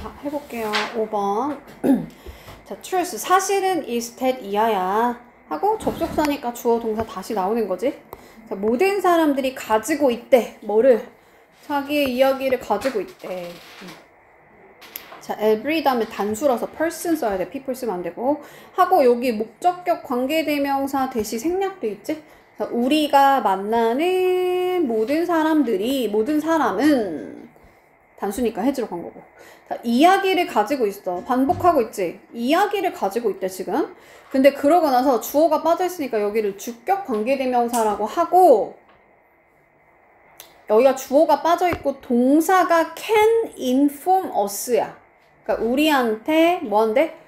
자, 해볼게요. 5번. 자, truth. 사실은 is that 이하야. 하고 접속사니까 주어 동사 다시 나오는 거지. 자, 모든 사람들이 가지고 있대. 뭐를? 자기의 이야기를 가지고 있대. 자, every 다음에 단수라서 person 써야 돼. people 쓰면 안 되고. 하고 여기 목적격 관계대명사 대시 생략돼 있지? 자, 우리가 만나는 모든 사람들이, 모든 사람은 단수니까 해지로 간 거고. 자, 이야기를 가지고 있어. 반복하고 있지? 이야기를 가지고 있대, 지금. 근데 그러고 나서 주어가 빠져있으니까 여기를 주격 관계대명사라고 하고, 여기가 주어가 빠져있고 동사가 can inform us야. 그러니까 우리한테 뭐한데?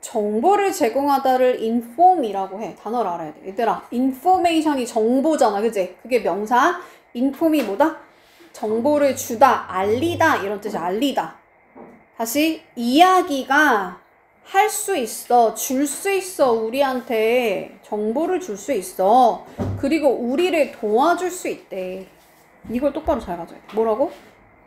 정보를 제공하다를 inform이라고 해. 단어를 알아야 돼. 얘들아, information이 정보잖아. 그치? 그게 명사. inform이 뭐다? 정보를 주다, 알리다 이런 뜻이 알리다. 다시 이야기가 할 수 있어, 줄 수 있어. 우리한테 정보를 줄 수 있어. 그리고 우리를 도와줄 수 있대. 이걸 똑바로 잘 가져야 돼. 뭐라고?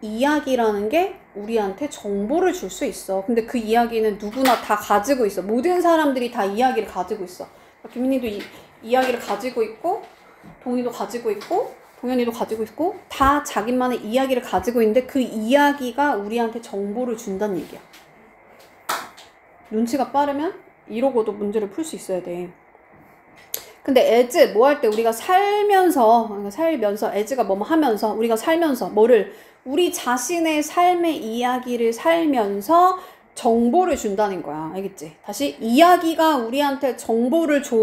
이야기라는 게 우리한테 정보를 줄 수 있어. 근데 그 이야기는 누구나 다 가지고 있어. 모든 사람들이 다 이야기를 가지고 있어. 김민희도 이야기를 가지고 있고, 동희도 가지고 있고, 동현이도 가지고 있고, 다 자기만의 이야기를 가지고 있는데 그 이야기가 우리한테 정보를 준다는 얘기야. 눈치가 빠르면 이러고도 문제를 풀 수 있어야 돼. 근데 as 뭐 할 때 우리가 살면서 as가 뭐뭐 하면서 우리가 살면서 뭐를 우리 자신의 삶의 이야기를 살면서 정보를 준다는 거야. 알겠지? 다시 이야기가 우리한테 정보를 줘.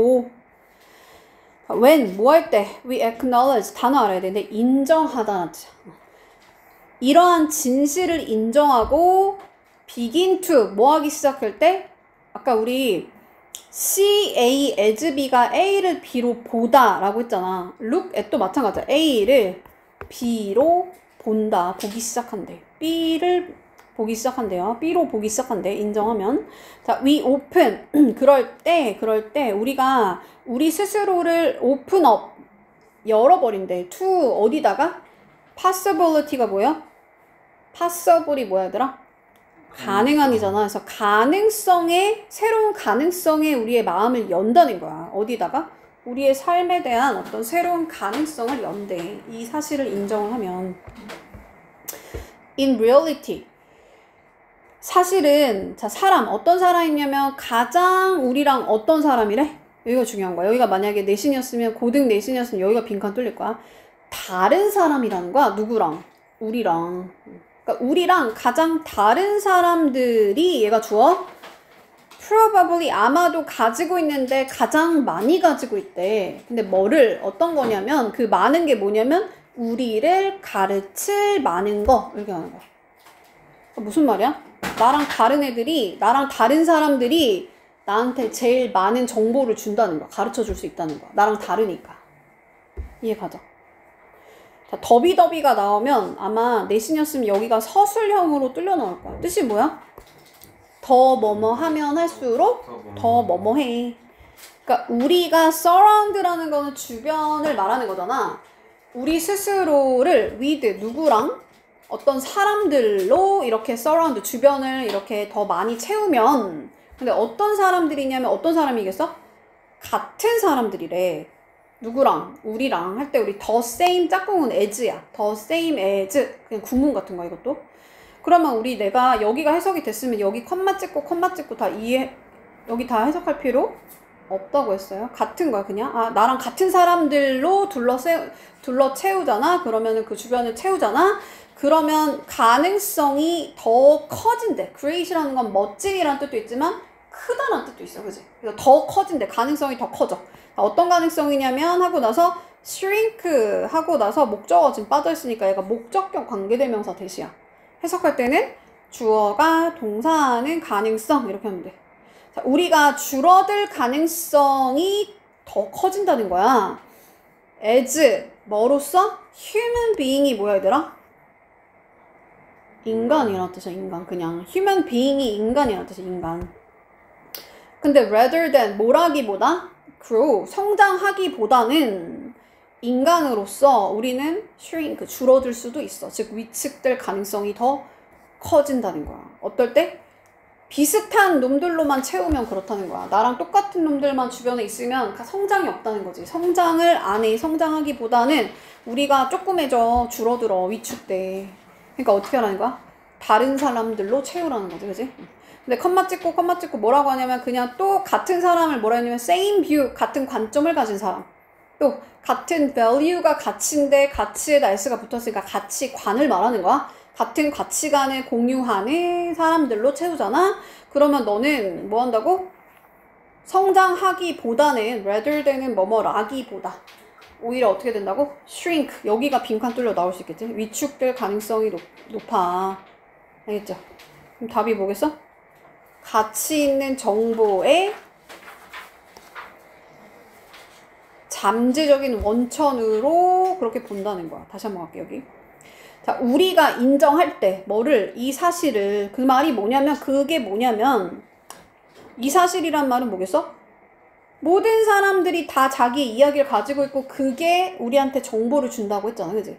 when 뭐 할 때 we acknowledge 단어 알아야 되는데 인정하다. 이러한 진실을 인정하고 begin to 뭐 하기 시작할 때 아까 우리 C, A, as B가 A를 B로 보다 라고 했잖아. look at도 마찬가지야. A를 B로 본다. 보기 시작한대. B를 보기 시작한대요. B로 보기 시작한대. 인정하면. 자, we open. 그럴 때 우리가 우리 스스로를 open up. 열어버린대. to 어디다가? possibility가 뭐야? possible이 뭐야, 얘들아? 가능한이잖아. 그래서 새로운 가능성에 우리의 마음을 연다는 거야. 어디다가? 우리의 삶에 대한 어떤 새로운 가능성을 연대. 이 사실을 인정을 하면. In reality. 사실은, 자, 어떤 사람이냐면 가장 우리랑 어떤 사람이래? 여기가 중요한 거야. 여기가 만약에 내신이었으면, 고등 내신이었으면 여기가 빈칸 뚫릴 거야. 다른 사람이라는 거야. 누구랑? 우리랑. 그러니까 우리랑 가장 다른 사람들이 얘가 주어 probably 아마도 가지고 있는데 가장 많이 가지고 있대. 근데 어떤 거냐면 그 많은 게 뭐냐면 우리를 가르칠 많은 거 이렇게 하는 거야. 무슨 말이야? 나랑 다른 사람들이 나한테 제일 많은 정보를 준다는 거야. 가르쳐 줄 수 있다는 거야. 나랑 다르니까. 이해 가죠? 더비더비가 나오면 아마 내신이었으면 여기가 서술형으로 뚫려 나올 거야. 뜻이 뭐야? 더 뭐뭐 하면 할수록 더 뭐뭐 해. 그러니까 우리가 surround라는 거는 주변을 말하는 거잖아. 우리 스스로를 with 누구랑 어떤 사람들로 이렇게 surround 주변을 이렇게 더 많이 채우면 근데 어떤 사람들이냐면 어떤 사람이겠어? 같은 사람들이래. 누구랑? 우리랑 할 때 우리 the same 짝꿍은 as야. the same as 그냥 구문 같은 거야 이것도. 그러면 내가 여기가 해석이 됐으면 여기 컴마 찍고 다 여기 다 해석할 필요 없다고 했어요. 같은 거야 그냥. 나랑 같은 사람들로 둘러 채우잖아. 그러면은 그 주변을 채우잖아. 그러면 가능성이 더 커진대. great이라는 건 멋진이라는 뜻도 있지만 크다라는 뜻도 있어. 그지? 그래서 더 커진대. 가능성이 더 커져. 어떤 가능성이냐면 하고 나서 shrink 하고 나서 목적어가 지금 빠져있으니까 얘가 목적격 관계대명사 대시야. 해석할 때는 주어가 동사하는 가능성 이렇게 하면 돼. 자, 우리가 줄어들 가능성이 더 커진다는 거야. as 뭐로써? human being이 뭐야 얘들아? 인간이라는 뜻이야. 인간. 그냥 human being이 인간이라는 뜻이야. 인간. 근데 rather than 뭐라기보다 grow 성장하기보다는 인간으로서 우리는 shrink 줄어들 수도 있어. 즉 위축될 가능성이 더 커진다는 거야. 어떨 때? 비슷한 놈들로만 채우면 그렇다는 거야. 나랑 똑같은 놈들만 주변에 있으면 성장이 없다는 거지. 성장을 안 해. 성장하기보다는 우리가 조그매져, 줄어들어, 위축돼. 그러니까 어떻게 하라는 거야? 다른 사람들로 채우라는 거지, 그지? 근데 컴마 찍고 뭐라고 하냐면 그냥 또 같은 사람을 뭐라 했냐면 same view, 같은 관점을 가진 사람. 또 같은 value가 가치인데 가치에다 s가 붙었으니까 가치관을 말하는 거야. 같은 가치관을 공유하는 사람들로 채우잖아. 그러면 너는 뭐 한다고? 성장하기보다는 rather than은 뭐뭐라기보다 오히려 어떻게 된다고? shrink. 여기가 빈칸 뚫려 나올 수 있겠지? 위축될 가능성이 높아. 알겠죠? 그럼 답이 뭐겠어? 가치 있는 정보의 잠재적인 원천으로 그렇게 본다는 거야. 다시 한번 갈게요, 여기. 자, 우리가 인정할 때 뭐를, 이 사실을, 그 말이 뭐냐면, 그게 뭐냐면, 이 사실이란 말은 뭐겠어? 모든 사람들이 다 자기의 이야기를 가지고 있고 그게 우리한테 정보를 준다고 했잖아, 그지?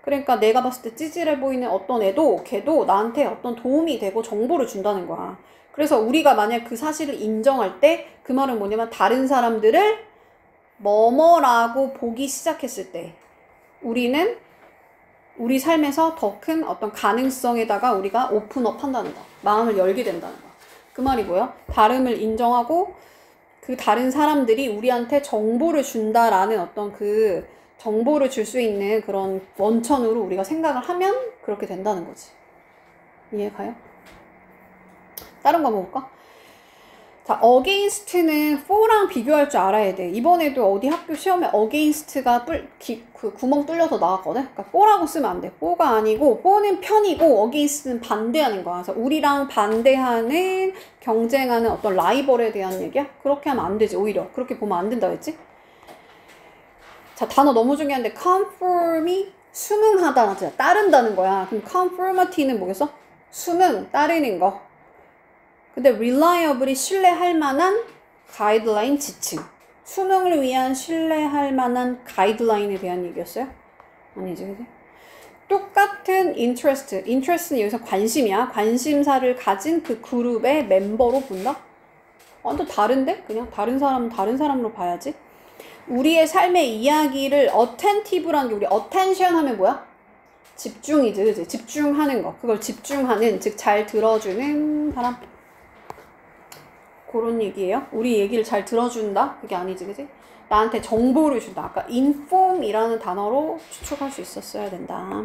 그러니까 내가 봤을 때 찌질해 보이는 어떤 애도 걔도 나한테 어떤 도움이 되고 정보를 준다는 거야. 그래서 우리가 만약 그 사실을 인정할 때 그 말은 뭐냐면 다른 사람들을 뭐뭐라고 보기 시작했을 때 우리는 우리 삶에서 더 큰 어떤 가능성에다가 우리가 오픈업 한다는 거. 마음을 열게 된다는 거. 그 말이 뭐야? 다름을 인정하고 그 다른 사람들이 우리한테 정보를 준다라는 어떤 그 정보를 줄 수 있는 그런 원천으로 우리가 생각을 하면 그렇게 된다는 거지. 이해가요? 다른 거 한번 볼까? 자, against는 for랑 비교할 줄 알아야 돼. 이번에도 어디 학교 시험에 against가 그 구멍 뚫려서 나왔거든? 그러니까 for라고 쓰면 안 돼. for가 아니고, for는 편이고, against는 반대하는 거야. 그래서 우리랑 반대하는, 경쟁하는 어떤 라이벌에 대한 얘기야? 그렇게 하면 안 되지, 오히려. 그렇게 보면 안 된다 했지? 자, 단어 너무 중요한데, conform이 순응하다, 따른다는 거야. 그럼 conformity는 뭐겠어? 순응, 따르는 거. 근데 reliable이 신뢰할 만한 가이드라인 지침. 수능을 위한 신뢰할 만한 가이드라인에 대한 얘기였어요? 아니지, 그지? 똑같은 interest는 여기서 관심이야. 관심사를 가진 그 그룹의 멤버로 본다? 완전 다른데? 그냥 다른 사람은 다른 사람으로 봐야지. 우리의 삶의 이야기를 attentive라는 게 우리 attention 하면 뭐야? 집중이지, 그지? 집중하는 거. 그걸 집중하는, 즉 잘 들어주는 사람. 그런 얘기예요. 우리 얘기를 잘 들어준다? 그게 아니지, 그지? 나한테 정보를 준다. 아까 inform이라는 단어로 추측할 수 있었어야 된다.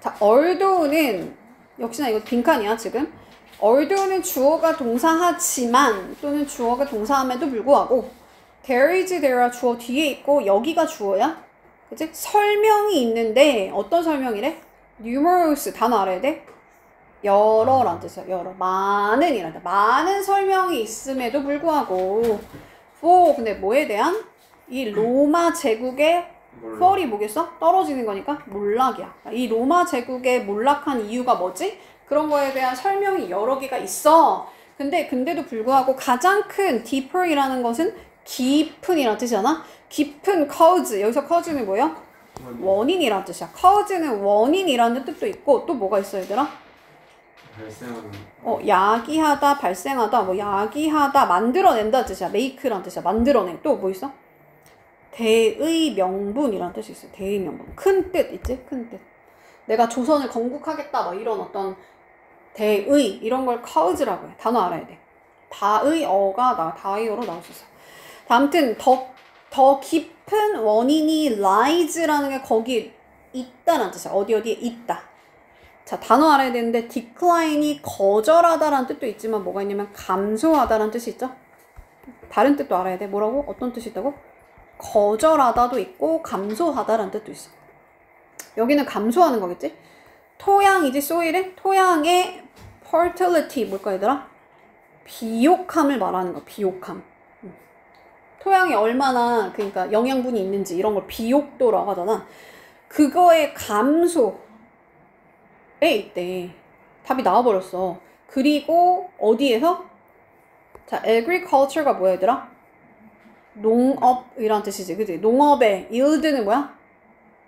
자, although는 역시나 이거 빈칸이야, 지금. although는 주어가 동사하지만 또는 주어가 동사함에도 불구하고 there is, there가 주어 뒤에 있고 여기가 주어야. 그치? 설명이 있는데 어떤 설명이래? numerous 단어 알아야 돼? 여러란 뜻이야. 여러. 많은 이란다. 많은 설명이 있음에도 불구하고 for 근데 뭐에 대한? 이 로마 제국의 fall이 뭐겠어? 떨어지는 거니까 몰락이야. 이 로마 제국의 몰락한 이유가 뭐지? 그런 거에 대한 설명이 여러 개가 있어. 근데도 불구하고 가장 큰 deeper이라는 것은 깊은이라는 뜻이잖아. 깊은 cause. 여기서 cause는 뭐예요? 원인이라는 뜻이야. cause는 원인이라는 뜻도 있고 또 뭐가 있어 얘들아? 발생하는 야기하다, 발생하다, 뭐 야기하다, 만들어낸다 뜻이야. make라는 뜻이야. 만들어내. 또 뭐 있어? 대의 명분이라는 뜻이 있어. 대의 명분. 큰 뜻 있지? 큰 뜻. 내가 조선을 건국하겠다 뭐 이런 어떤 대의 이런 걸 cause라고 해. 단어 알아야 돼. 다의어가 다의어로 나올 수 있어. 아무튼 더 깊은 원인이 lies라는 게 거기 있다라는 뜻이야. 어디에 있다. 자, 단어 알아야 되는데 decline이 거절하다라는 뜻도 있지만 뭐가 있냐면 감소하다라는 뜻이 있죠. 다른 뜻도 알아야 돼. 뭐라고? 어떤 뜻이 있다고? 거절하다도 있고 감소하다라는 뜻도 있어. 여기는 감소하는 거겠지? 토양이지, soil은? 토양의 fertility 뭘까 얘들아? 비옥함을 말하는 거. 비옥함. 토양이 얼마나 그러니까 영양분이 있는지 이런 걸 비옥도라고 하잖아. 그거의 감소에 있대. 답이 나와버렸어. 그리고 어디에서? 자, agriculture가 뭐야 얘들아? 농업이란 뜻이지, 그치? 농업의 yield는 뭐야?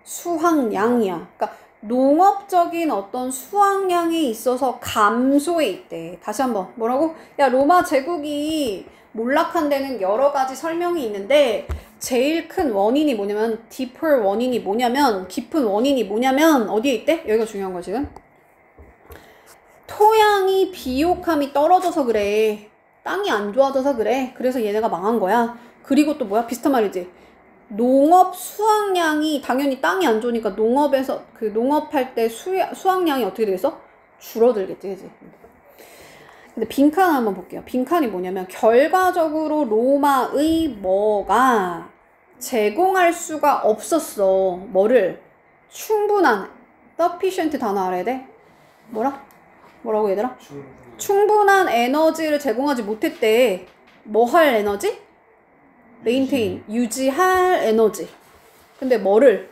수확량이야. 그러니까 농업적인 어떤 수확량에 있어서 감소해 있대. 다시 한번 뭐라고? 야, 로마 제국이 몰락한 데는 여러 가지 설명이 있는데 제일 큰 원인이 뭐냐면 deeper 원인이 뭐냐면 깊은 원인이 뭐냐면 어디에 있대? 여기가 중요한 거야 지금. 토양이 비옥함이 떨어져서 그래. 땅이 안 좋아져서 그래. 그래서 얘네가 망한 거야. 그리고 또 뭐야? 비슷한 말이지. 농업 수확량이 당연히 땅이 안 좋으니까 농업에서 그 농업할 때 수확량이 어떻게 되겠어? 줄어들겠지, 그지? 근데 빈칸 한번 볼게요. 빈칸이 뭐냐면 결과적으로 로마의 뭐가 제공할 수가 없었어. 뭐를? 충분한 sufficient 단어 알아야 돼? 뭐라고 얘들아? 충분한 에너지를 제공하지 못했대. 뭐 할 에너지? maintain, 유지할 에너지. 근데 뭐를?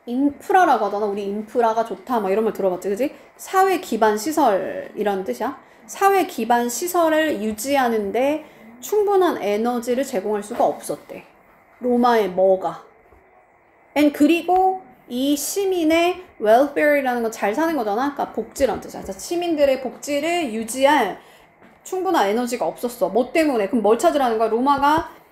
인프라라고 하잖아. 우리 인프라가 좋다 막 이런 말 들어봤지, 그지? 사회 기반 시설이라는 뜻이야. 사회 기반 시설을 유지하는데 충분한 에너지를 제공할 수가 없었대. 로마의 뭐가. 그리고 이 시민의 welfare이라는 건 잘 사는 거잖아. 그러니까 복지라는 뜻이야. 시민들의 복지를 유지할 충분한 에너지가 없었어. 뭐 때문에? 그럼 뭘 찾으라는 거야? 로마가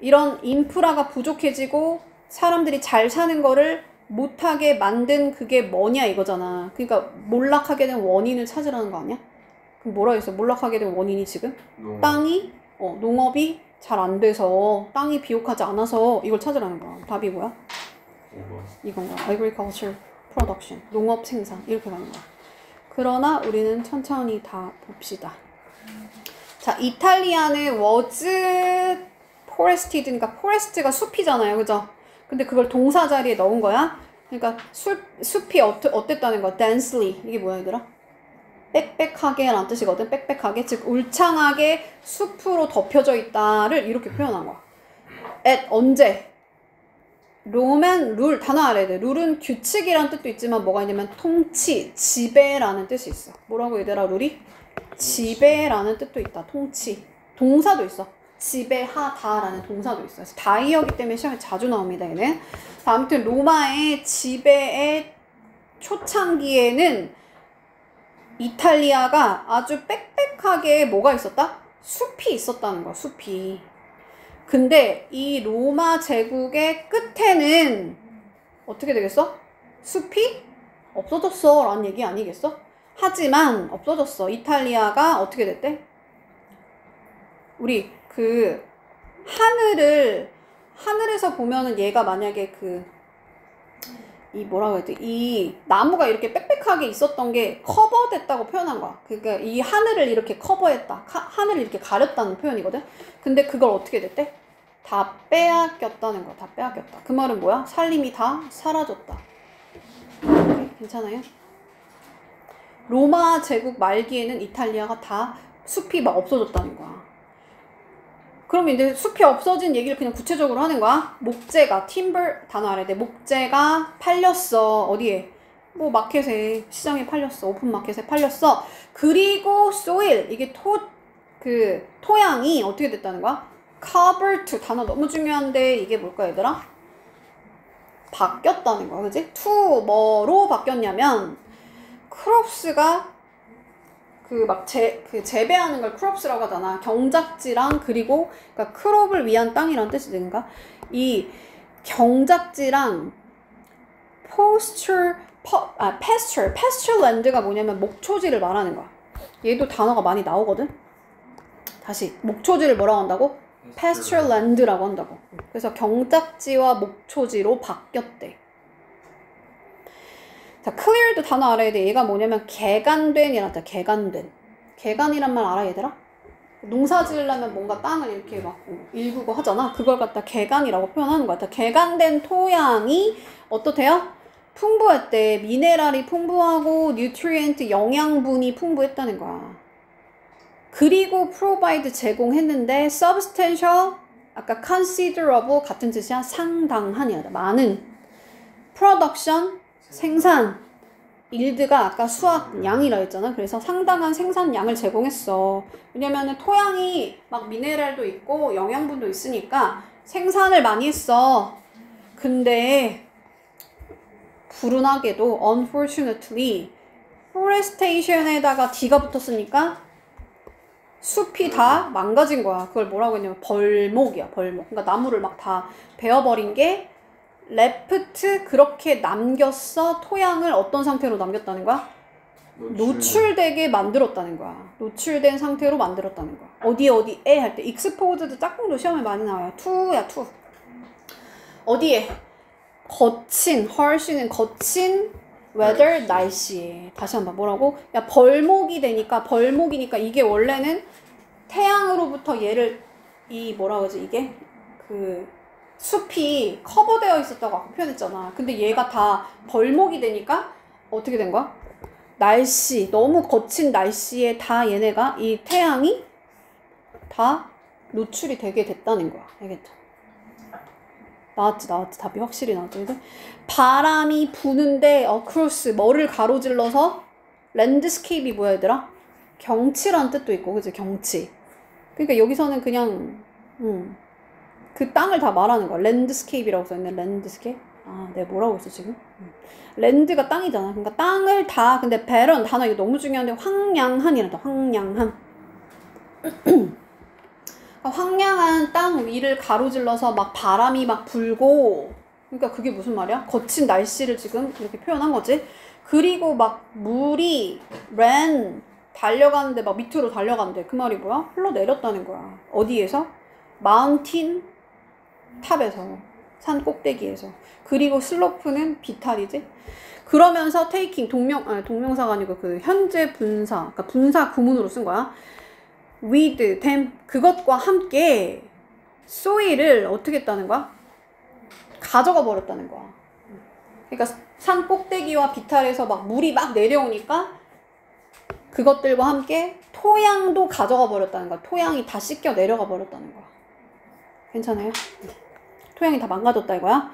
이런 인프라가 부족해지고 사람들이 잘 사는 거를 못하게 만든 그게 뭐냐 이거잖아. 그러니까 몰락하게 된 원인을 찾으라는 거 아니야? 그럼 뭐라 했어? 몰락하게 된 원인이 지금? 땅이 농업이 잘 안 돼서 땅이 비옥하지 않아서 이걸 찾으라는 거야. 답이 뭐야? 이건 거야. agriculture production. 농업 생산. 이렇게 가는 거야. 그러나 우리는 천천히 다 봅시다. 자, 이탈리아는 was forested니까 forest가 숲이잖아요. 그죠? 근데 그걸 동사 자리에 넣은 거야. 그러니까 숲이 어땠다는 거야? densely. 이게 뭐야 얘들아? 빽빽하게 라는 뜻이거든. 빽빽하게. 즉 울창하게 숲으로 덮여져 있다를 이렇게 표현한 거야. at 언제? 로맨 룰 단어 알아야 돼. 룰은 규칙이라는 뜻도 있지만 뭐가 있냐면 통치, 지배라는 뜻이 있어. 뭐라고 얘들아 룰이? 지배라는 뜻도 있다. 통치. 동사도 있어. 지배하다라는 동사도 있어. 다이어기 때문에 시험에 자주 나옵니다. 얘는. 아무튼 로마의 지배의 초창기에는 이탈리아가 아주 빽빽하게 뭐가 있었다? 숲이 있었다는 거야. 숲이. 근데 이 로마 제국의 끝에는 어떻게 되겠어? 숲이 없어졌어 라는 얘기 아니겠어? 하지만 없어졌어. 이탈리아가 어떻게 됐대? 우리 그 하늘에서 보면은 얘가 만약에 이 뭐라고 해야 돼? 이 나무가 이렇게 빽빽하게 있었던 게 커버됐다고 표현한 거야. 그러니까 이 하늘을 이렇게 커버했다. 하늘을 이렇게 가렸다는 표현이거든. 근데 그걸 어떻게 됐대? 다 빼앗겼다는 거야. 다 빼앗겼다. 그 말은 뭐야? 살림이 다 사라졌다. 오케이? 괜찮아요? 로마 제국 말기에는 이탈리아가 다 숲이 막 없어졌다는 거야. 그럼 이제 숲이 없어진 얘기를 그냥 구체적으로 하는 거야. 목재가 timber 단어 알아야 돼. 목재가 팔렸어. 어디에? 뭐 마켓에 시장에 팔렸어. 오픈 마켓에 팔렸어. 그리고 soil 이게 토양이 어떻게 됐다는 거야? cover to 단어 너무 중요한데 이게 뭘까 얘들아? 바뀌었다는 거야. 그지? to 뭐로 바뀌었냐면 crops가 재배하는 걸 crops라고 하잖아. 경작지랑 그리고 그러니까 크롭을 위한 땅이라는 뜻이 되는가? 이 경작지랑 pasture land가 뭐냐면 목초지를 말하는 거야. 얘도 단어가 많이 나오거든. 다시 목초지를 뭐라고 한다고? pasture land라고 한다고. 그래서 경작지와 목초지로 바뀌었대. 자, clear도 단어 알아야 돼. 얘가 뭐냐면 개간된이란 뜻. 개간이란 말 알아 얘들아? 농사 지으려면 뭔가 땅을 이렇게 막 일구고 하잖아. 그걸 갖다 개간이라고 표현하는 거야. 개간된 토양이 어떻대요? 풍부했대. 미네랄이 풍부하고 뉴트리엔트 영양분이 풍부했다는 거야. 그리고 provide 제공했는데 substantial 아까 considerable 같은 뜻이야. 상당한이야. 많은 production 생산 일드가 아까 수확량이라 했잖아. 그래서 상당한 생산량을 제공했어. 왜냐면은 토양이 막 미네랄도 있고 영양분도 있으니까 생산을 많이 했어. 근데 불운하게도 unfortunately forestation에다가 D가 붙었으니까 숲이 다 망가진 거야. 그걸 뭐라고 했냐면 벌목이야, 벌목. 그러니까 나무를 막 다 베어버린 게 left 그렇게 남겼어. 토양을 어떤 상태로 남겼다는 거야? 노출되게 만들었다는 거야. 노출된 상태로 만들었다는 거야. 어디에 할 때 exposed도 짝꿍도 시험에 많이 나와요. to야, to. 어디에? 거친, harsh는 거친 weather, 날씨에. 다시 한번 뭐라고? 야, 벌목이니까 이게 원래는 태양으로부터 얘를 뭐라고 하지? 이게 그 숲이 커버되어 있었다고 아까 표현했잖아. 근데 얘가 다 벌목이 되니까 어떻게 된 거야? 너무 거친 날씨에 다 얘네가 이 태양이 다 노출이 되게 됐다는 거야. 알겠죠? 나왔지. 답이 확실히 나왔죠. 바람이 부는데 across 뭐를 가로질러서 랜드스케이프이 뭐야 얘들아? 경치란 뜻도 있고, 그치? 경치. 그러니까 여기서는 그냥 그 땅을 다 말하는 거야. 랜드스케이프이라고 써있네. 랜드스케이프. 아, 내가 뭐라고 했어 지금? 랜드가 땅이잖아. 그러니까 땅을 다, 근데 배런 단어 이거 너무 중요한데 황량한이란다. 황량한. 황량한 땅 위를 가로질러서 막 바람이 막 불고, 그러니까 그게 무슨 말이야? 거친 날씨를 지금 이렇게 표현한 거지. 그리고 막 물이 ran 달려가는데 막 밑으로 달려간대. 그 말이 뭐야? 흘러내렸다는 거야. 어디에서? 마운틴 탑에서, 산 꼭대기에서. 그리고 슬로프는 비탈이지. 그러면서 taking 동명사가 아니고 그 현재 분사, 그러니까 분사 구문으로 쓴 거야. with them 그것과 함께 soil을 어떻게 했다는 거야? 가져가 버렸다는 거야. 그러니까 산 꼭대기와 비탈에서 막 물이 막 내려오니까 그것들과 함께 토양도 가져가 버렸다는 거야. 토양이 다 씻겨 내려가 버렸다는 거야. 괜찮아요? 토양이 다 망가졌다 이거야.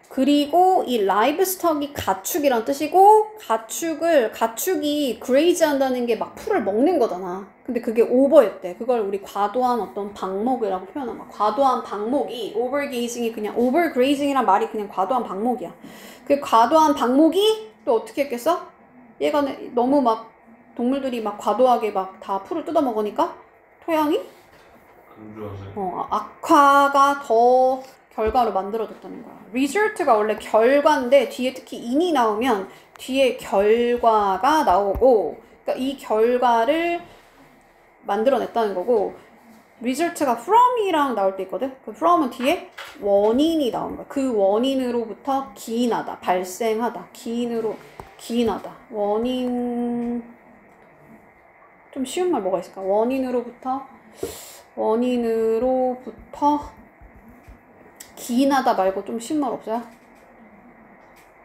그리고 이 livestock이 가축이란 뜻이고, 가축이 graze 한다는 게 막 풀을 먹는 거잖아. 근데 그게 over였대. 그걸 우리 과도한 어떤 방목이라고 표현한 거야. 과도한 방목이, overgrazing이 그냥, overgrazing이란 말이 그냥 과도한 방목이야. 그 과도한 방목이 또 어떻게 했겠어? 얘가 너무 막 동물들이 막 과도하게 막 다 풀을 뜯어 먹으니까 토양이 악화가 더 결과로 만들어졌다는 거야. result가 원래 결과인데 뒤에 특히 in이 나오면 뒤에 결과가 나오고, 그러니까 이 결과를 만들어냈다는 거고, result가 from이랑 나올 때 있거든. 그 from은 뒤에 원인이 나오는 거야. 그 원인으로부터 기인하다, 발생하다, 기인하다. 원인, 좀 쉬운 말 뭐가 있을까? 원인으로부터 기인하다 말고 좀 쉬운 말 없어요?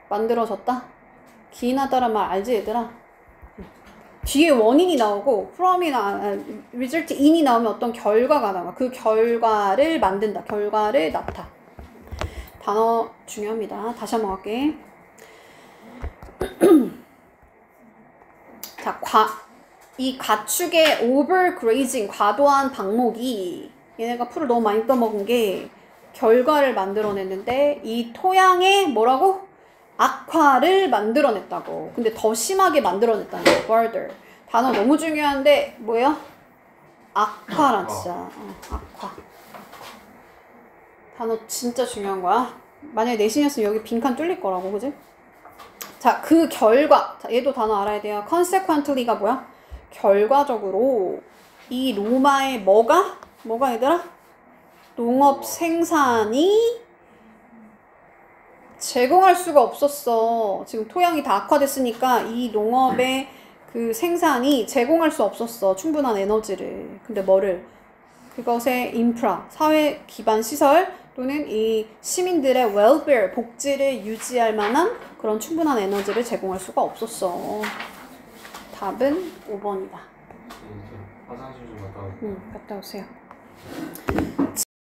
만들어졌다? 기인하다란 말 알지 얘들아? 뒤에 원인이 나오고 from이나 result in이 나오면 어떤 결과가 나와. 그 결과를 만든다. 결과를 낳다. 단어 중요합니다. 다시 한번 할게. 자, 이 가축의 overgrazing, 과도한 방목이 얘네가 풀을 너무 많이 떠먹은 게 결과를 만들어냈는데 이 토양에 뭐라고? 악화를 만들어냈다고. 근데 더 심하게 만들어냈다는 거야. further. 단어 너무 중요한데 뭐예요? 악화란 뜻이야. 악화. 단어 진짜 중요한 거야. 만약에 내신이었으면 여기 빈칸 뚫릴 거라고, 그지? 자, 그 결과. 자, 얘도 단어 알아야 돼요. consequently가 뭐야? 결과적으로 이 로마의 뭐가 얘들아? 농업 생산이 제공할 수가 없었어. 지금 토양이 다 악화됐으니까 이 농업의 그 생산이 제공할 수 없었어. 충분한 에너지를. 근데 뭐를? 그것의 인프라, 사회 기반 시설 또는 이 시민들의 welfare, 복지를 유지할 만한 그런 충분한 에너지를 제공할 수가 없었어. 답은 5번이다. 화장실 좀 갔다 올게요. 갔다 오세요.